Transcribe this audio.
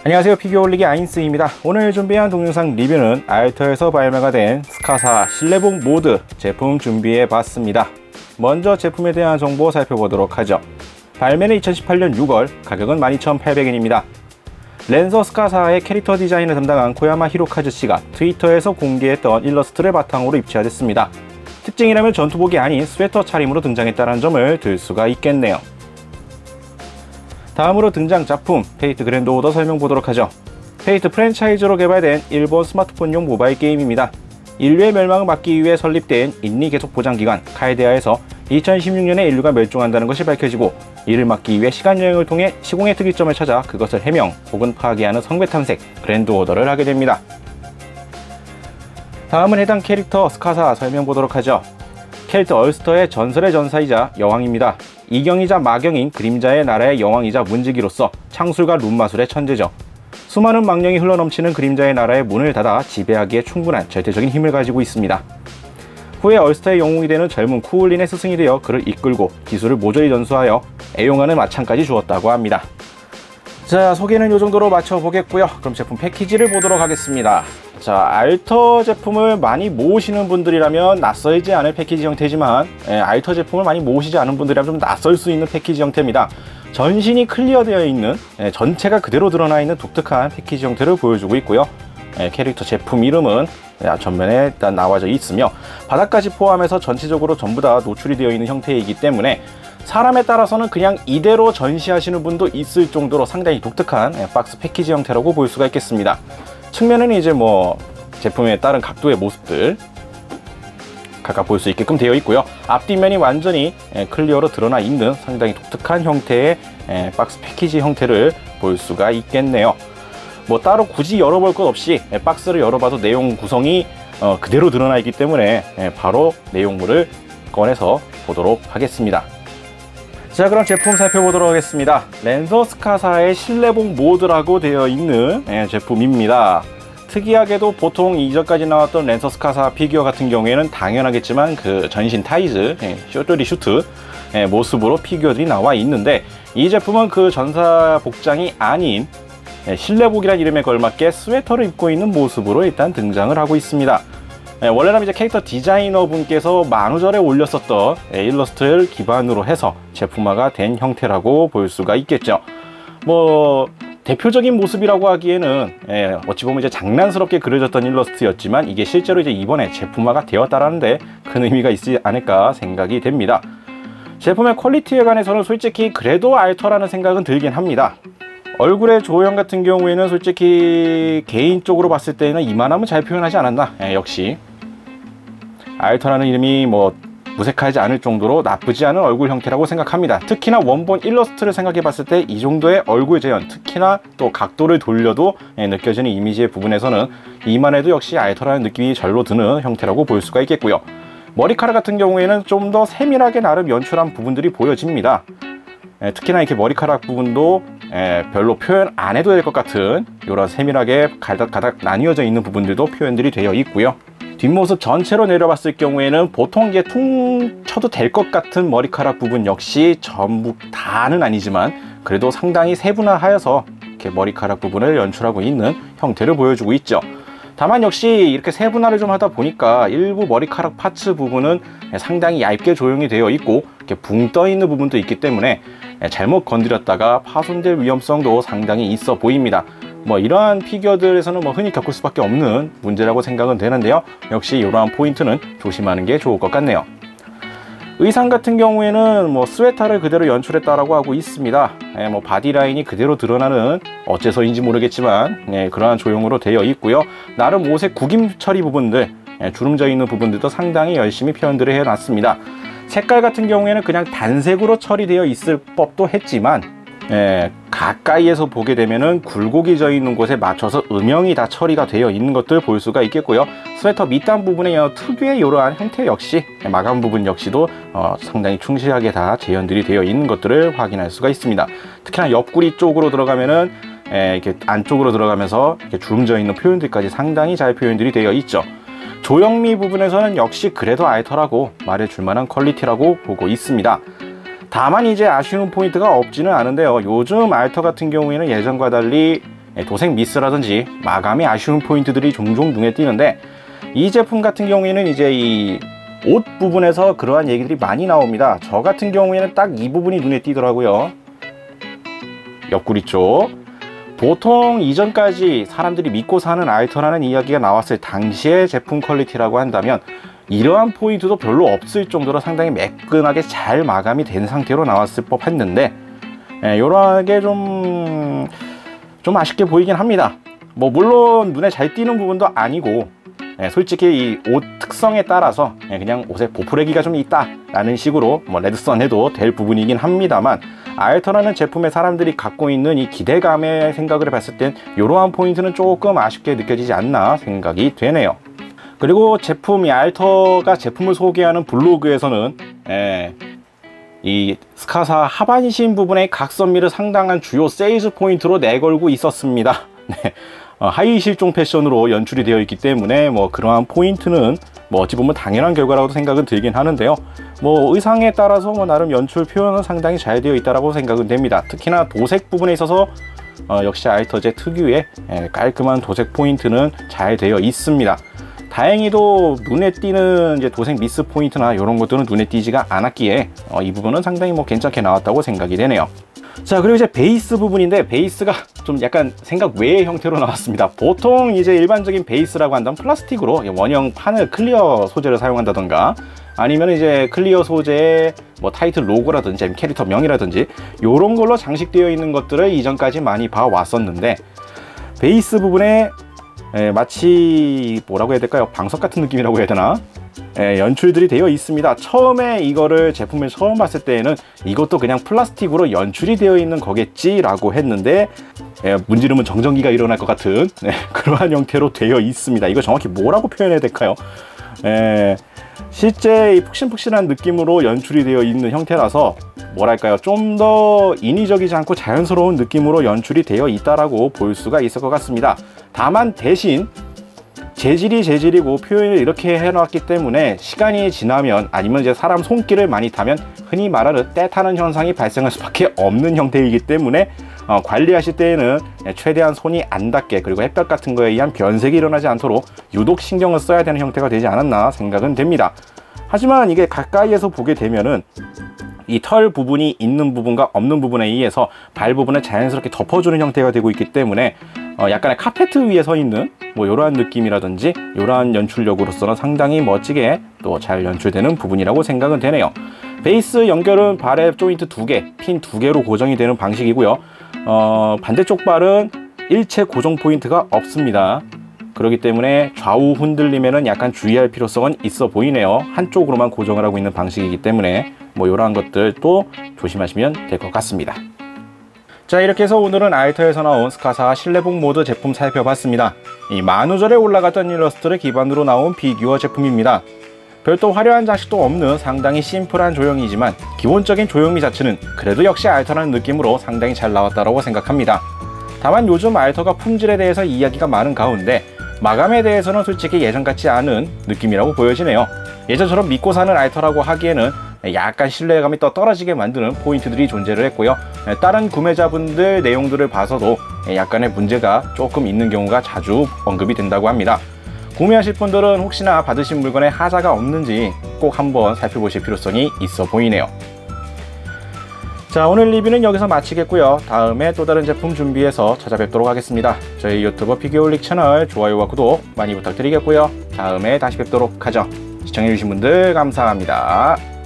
안녕하세요, 피규어 올리기 아인스입니다. 오늘 준비한 동영상 리뷰는 알터에서 발매가 된 스카사 실내복 모드 제품 준비해 봤습니다. 먼저 제품에 대한 정보 살펴보도록 하죠. 발매는 2018년 6월, 가격은 12,800엔입니다. 랜서 스카사의 캐릭터 디자인을 담당한 코야마 히로카즈 씨가 트위터에서 공개했던 일러스트를 바탕으로 입체화됐습니다. 특징이라면 전투복이 아닌 스웨터 차림으로 등장했다는 점을 들 수가 있겠네요. 다음으로 등장 작품 페이트 그랜드 오더 설명 보도록 하죠. 페이트 프랜차이즈로 개발된 일본 스마트폰용 모바일 게임입니다. 인류의 멸망을 막기 위해 설립된 인리 계속 보장 기관 칼데아에서 2016년에 인류가 멸종한다는 것이 밝혀지고, 이를 막기 위해 시간여행을 통해 시공의 특이점을 찾아 그것을 해명 혹은 파괴하는 성배 탐색 그랜드 오더를 하게 됩니다. 다음은 해당 캐릭터 스카사 설명 보도록 하죠. 캐릭터 얼스터의 전설의 전사이자 여왕입니다. 이경이자 마경인 그림자의 나라의 여왕이자 문지기로서 창술과 룬마술의 천재죠. 수많은 망령이 흘러넘치는 그림자의 나라의 문을 닫아 지배하기에 충분한 절대적인 힘을 가지고 있습니다. 후에 얼스터의 영웅이 되는 젊은 쿠울린의 스승이 되어 그를 이끌고 기술을 모조리 전수하여 애용하는 마창까지 주었다고 합니다. 자, 소개는 이 정도로 마쳐보겠고요. 그럼 제품 패키지를 보도록 하겠습니다. 자, 알터 제품을 많이 모으시는 분들이라면 낯설지 않을 패키지 형태지만, 알터 제품을 많이 모으시지 않은 분들이라면 좀 낯설 수 있는 패키지 형태입니다. 전신이 클리어되어 있는, 전체가 그대로 드러나 있는 독특한 패키지 형태를 보여주고 있고요. 캐릭터 제품 이름은 전면에 일단 나와져 있으며, 바닥까지 포함해서 전체적으로 전부 다 노출이 되어 있는 형태이기 때문에 사람에 따라서는 그냥 이대로 전시하시는 분도 있을 정도로 상당히 독특한 박스 패키지 형태라고 볼 수가 있겠습니다. 측면에는 이제 제품의 다른 각도의 모습들 각각 볼 수 있게끔 되어 있고요. 앞뒷면이 완전히 클리어로 드러나 있는 상당히 독특한 형태의 박스 패키지 형태를 볼 수가 있겠네요. 따로 굳이 열어볼 것 없이 박스를 열어봐도 내용 구성이 그대로 드러나 있기 때문에 바로 내용물을 꺼내서 보도록 하겠습니다. 자, 그럼 제품 살펴보도록 하겠습니다. 랜서 스카사의 실내복 모드라고 되어 있는 제품입니다. 특이하게도 보통 이전까지 나왔던 랜서 스카사 피규어 같은 경우에는 당연하겠지만 그 전신 타이즈, 쇼트리 슈트 모습으로 피규어들이 나와 있는데, 이 제품은 그 전사 복장이 아닌 실내복이라는 이름에 걸맞게 스웨터를 입고 있는 모습으로 일단 등장을 하고 있습니다. 원래는 이제 캐릭터 디자이너 분께서 만우절에 올렸었던 일러스트를 기반으로 해서 제품화가 된 형태라고 볼 수가 있겠죠. 대표적인 모습이라고 하기에는 어찌 보면 이제 장난스럽게 그려졌던 일러스트였지만, 이게 실제로 이제 이번에 제품화가 되었다라는 데 큰 의미가 있지 않을까 생각이 됩니다. 제품의 퀄리티에 관해서는 솔직히 그래도 알터라는 생각은 들긴 합니다. 얼굴의 조형 같은 경우에는 솔직히 개인적으로 봤을 때는 이만하면 잘 표현하지 않았나. 역시 알터라는 이름이 무색하지 않을 정도로 나쁘지 않은 얼굴 형태라고 생각합니다. 특히나 원본 일러스트를 생각해 봤을 때 이 정도의 얼굴 재현, 특히나 또 각도를 돌려도 느껴지는 이미지의 부분에서는 이만해도 역시 알터라는 느낌이 절로 드는 형태라고 볼 수가 있겠고요. 머리카락 같은 경우에는 좀 더 세밀하게 나름 연출한 부분들이 보여집니다. 특히나 이렇게 머리카락 부분도 별로 표현 안 해도 될 것 같은 이런 세밀하게 가닥가닥 나뉘어져 있는 부분들도 표현들이 되어 있고요. 뒷모습 전체로 내려봤을 경우에는 보통 이게 퉁 쳐도 될 것 같은 머리카락 부분 역시 전부 다는 아니지만 그래도 상당히 세분화하여서 이렇게 머리카락 부분을 연출하고 있는 형태를 보여주고 있죠. 다만 역시 이렇게 세분화를 좀 하다 보니까 일부 머리카락 파츠 부분은 상당히 얇게 조형이 되어 있고 이렇게 붕 떠 있는 부분도 있기 때문에 잘못 건드렸다가 파손될 위험성도 상당히 있어 보입니다. 이러한 피규어들에서는 흔히 겪을 수밖에 없는 문제라고 생각은 되는데요. 역시 이러한 포인트는 조심하는 게 좋을 것 같네요. 의상 같은 경우에는 스웨터를 그대로 연출했다라고 하고 있습니다. 바디라인이 그대로 드러나는, 어째서인지 모르겠지만 그러한 조형으로 되어 있고요. 나름 옷의 구김 처리 부분들, 주름져 있는 부분들도 상당히 열심히 표현들을 해놨습니다. 색깔 같은 경우에는 그냥 단색으로 처리되어 있을 법도 했지만 가까이에서 보게 되면은 굴곡이 져 있는 곳에 맞춰서 음영이 다 처리가 되어 있는 것들 볼 수가 있겠고요. 스웨터 밑단 부분에 특유의 이러한 형태 역시, 마감 부분 역시도 상당히 충실하게 다 재현들이 되어 있는 것들을 확인할 수가 있습니다. 특히나 옆구리 쪽으로 들어가면은 이렇게 안쪽으로 들어가면서 이렇게 주름져 있는 표현들까지 상당히 잘 표현들이 되어 있죠. 조형미 부분에서는 역시 그래도 알터라고 말해줄 만한 퀄리티라고 보고 있습니다. 다만 이제 아쉬운 포인트가 없지는 않은데요. 요즘 알터 같은 경우에는 예전과 달리 도색 미스라든지 마감이 아쉬운 포인트들이 종종 눈에 띄는데, 이 제품 같은 경우에는 이제 이 옷 부분에서 그러한 얘기들이 많이 나옵니다. 저 같은 경우에는 딱 이 부분이 눈에 띄더라고요. 옆구리 쪽. 보통 이전까지 사람들이 믿고 사는 알터라는 이야기가 나왔을 당시의 제품 퀄리티라고 한다면 이러한 포인트도 별로 없을 정도로 상당히 매끈하게 잘 마감이 된 상태로 나왔을 법했는데, 요렇게 좀 아쉽게 보이긴 합니다. 뭐 물론 눈에 잘 띄는 부분도 아니고, 솔직히 이 옷 특성에 따라서 그냥 옷에 보풀레기가 좀 있다 라는 식으로 뭐 레드선 해도 될 부분이긴 합니다만, 알터라는 제품에 사람들이 갖고 있는 이 기대감의 생각을 봤을 땐 이러한 포인트는 조금 아쉽게 느껴지지 않나 생각이 되네요. 그리고 제품, 이 알터가 제품을 소개하는 블로그에서는 이 스카사 하반신 부분의 각선미를 상당한 주요 세일즈 포인트로 내걸고 있었습니다. 하이 실종 패션으로 연출이 되어 있기 때문에 뭐 그러한 포인트는 뭐 어찌 보면 당연한 결과라고 생각은 들긴 하는데요. 뭐 의상에 따라서 뭐 나름 연출 표현은 상당히 잘 되어 있다라고 생각은 됩니다. 특히나 도색 부분에 있어서 역시 알터제 특유의 깔끔한 도색 포인트는 잘 되어 있습니다. 다행히도 눈에 띄는 이제 도색 미스 포인트나 이런 것들은 눈에 띄지가 않았기에 이 부분은 상당히 뭐 괜찮게 나왔다고 생각이 되네요. 자, 그리고 이제 베이스 부분인데, 베이스가 좀 약간 생각 외의 형태로 나왔습니다. 보통 이제 일반적인 베이스라고 한다면 플라스틱으로 원형 판을 클리어 소재를 사용한다던가, 아니면 이제 클리어 소재의 뭐 타이틀 로고라든지 캐릭터 명이라든지 요런 걸로 장식되어 있는 것들을 이전까지 많이 봐왔었는데, 베이스 부분에 마치 뭐라고 해야 될까요? 방석 같은 느낌이라고 해야 되나? 연출들이 되어 있습니다. 처음에 이거를 제품을 처음 봤을 때에는 이것도 그냥 플라스틱으로 연출이 되어 있는 거겠지 라고 했는데, 문지르면 정전기가 일어날 것 같은 그러한 형태로 되어 있습니다. 이거 정확히 뭐라고 표현해야 될까요? 실제 이 푹신푹신한 느낌으로 연출이 되어 있는 형태라서 뭐랄까요, 좀 더 인위적이지 않고 자연스러운 느낌으로 연출이 되어 있다라고 볼 수가 있을 것 같습니다. 다만 대신 재질이 재질이고 표현을 이렇게 해놨기 때문에 시간이 지나면, 아니면 이제 사람 손길을 많이 타면 흔히 말하는 때 타는 현상이 발생할 수밖에 없는 형태이기 때문에 관리하실 때에는 최대한 손이 안 닿게, 그리고 햇볕 같은 거에 의한 변색이 일어나지 않도록 유독 신경을 써야 되는 형태가 되지 않았나 생각은 됩니다. 하지만 이게 가까이에서 보게 되면은 이 털 부분이 있는 부분과 없는 부분에 의해서 발 부분을 자연스럽게 덮어주는 형태가 되고 있기 때문에 약간의 카페트 위에 서 있는 뭐 이러한 느낌이라든지 이러한 연출력으로서는 상당히 멋지게 또 잘 연출되는 부분이라고 생각은 되네요. 베이스 연결은 발의 조인트 2개, 핀 2개로 고정이 되는 방식이고요. 반대쪽 발은 일체 고정 포인트가 없습니다. 그렇기 때문에 좌우 흔들림에는 약간 주의할 필요성은 있어 보이네요. 한쪽으로만 고정을 하고 있는 방식이기 때문에 뭐 이러한 것들도 조심하시면 될 것 같습니다. 자, 이렇게 해서 오늘은 알터에서 나온 스카사 실내복 모드 제품 살펴봤습니다. 이 만우절에 올라갔던 일러스트를 기반으로 나온 피규어 제품입니다. 별도 화려한 장식도 없는 상당히 심플한 조형이지만 기본적인 조형미 자체는 그래도 역시 알터라는 느낌으로 상당히 잘 나왔다고 생각합니다. 다만 요즘 알터가 품질에 대해서 이야기가 많은 가운데 마감에 대해서는 솔직히 예전 같지 않은 느낌이라고 보여지네요. 예전처럼 믿고 사는 알터라고 하기에는 약간 신뢰감이 또 떨어지게 만드는 포인트들이 존재를 했고요. 다른 구매자분들 내용들을 봐서도 약간의 문제가 조금 있는 경우가 자주 언급이 된다고 합니다. 구매하실 분들은 혹시나 받으신 물건에 하자가 없는지 꼭 한번 살펴보실 필요성이 있어 보이네요. 자, 오늘 리뷰는 여기서 마치겠고요. 다음에 또 다른 제품 준비해서 찾아뵙도록 하겠습니다. 저희 유튜브 피규어올릭 채널 좋아요와 구독 많이 부탁드리겠고요. 다음에 다시 뵙도록 하죠. 시청해주신 분들 감사합니다.